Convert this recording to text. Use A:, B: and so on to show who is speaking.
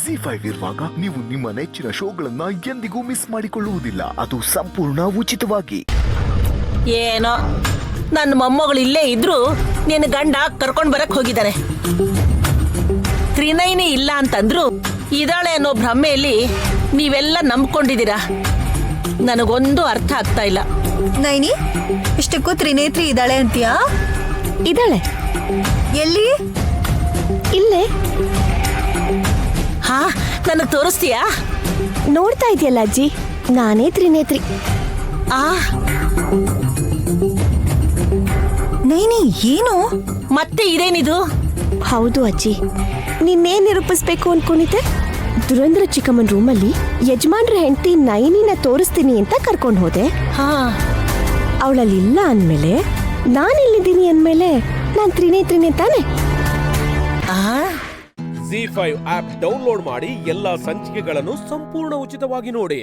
A: ZEE5 ಇರುವಾಗ ನೀವು ನಿಮ್ಮ ನೆಚ್ಚಿನ ಶೋಗಳನ್ನ ಎಂದಿಗೂ ಮಿಸ್ ಮಾಡಿಕೊಳ್ಳುವುದಿಲ್ಲ. ಅದು ಸಂಪೂರ್ಣ ಉಚಿತವಾಗಿ.
B: ಏನೋ ನನ್ನ ಮೊಮ್ಮಗಳು ಇಲ್ಲೇ ಇದ್ರು ನಿನ್ನ ಗಂಡ ಕರ್ಕೊಂಡ್ ಬರಕ್ ಹೋಗಿದ್ದಾರೆ. ತ್ರಿನಯನಿ ಇಲ್ಲ ಅಂತಂದ್ರು ಇದಾಳೆ ಅನ್ನೋ ಭ್ರಮೆಯಲ್ಲಿ ನೀವೆಲ್ಲ ನಂಬ್ಕೊಂಡಿದ್ದೀರಾ. ನನಗೊಂದು ಅರ್ಥ ಆಗ್ತಾ ಇಲ್ಲ.
C: ನೈನಿ, ಇಷ್ಟಕ್ಕೂ ತ್ರಿನೇತ್ರಿ ಇದ್ದಾಳೆ ಅಂತೀಯಾ?
D: ಇದ್ದಾಳೆ.
C: ಎಲ್ಲಿ?
D: ಇಲ್ಲೇ.
B: ಹಾ, ನನಗ್ ತೋರಿಸ್ತೀಯಾ?
D: ನೋಡ್ತಾ ಇದೆಯಲ್ಲ ಅಜ್ಜಿ, ನಾನೇ ತ್ರಿನೇತ್ರಿ.
B: ಆ
C: ನೈನಿ, ಏನು
B: ಮತ್ತೆ ಇದೇನಿದು?
D: ಹೌದು ಅಜ್ಜಿ, ನಿನ್ನೇನ್ ನಿರೂಪಿಸ್ಬೇಕು ಅನ್ಕೊಂಡಿದ್ದೆ? ದುರಂದ್ರ ಚಿಕ್ಕಮ್ಮನ್ ರೂಮಲ್ಲಿ ಯಜಮಾನ್ರ ಹೆಂಡತಿ ನೈನಿನ ತೋರಿಸ್ತೀನಿ ಅಂತ ಕರ್ಕೊಂಡು ಹೋದೆ.
B: ಹಾ,
D: ಅವಳಲ್ಲಿಲ್ಲ ಅಂದ್ಮೇಲೆ ನಾನಿಲ್ಲಿದ್ದೀನಿ ಅಂದ್ಮೇಲೆ ನಾನ್ ತ್ರಿನೇತ್ರಿನೇ ತಾನೆ.
E: ZEE5 ಆಪ್ ಡೌನ್ಲೋಡ್ ಮಾಡಿ ಎಲ್ಲಾ ಸಂಚಿಕೆಗಳನ್ನು ಸಂಪೂರ್ಣ ಉಚಿತವಾಗಿ ನೋಡಿ.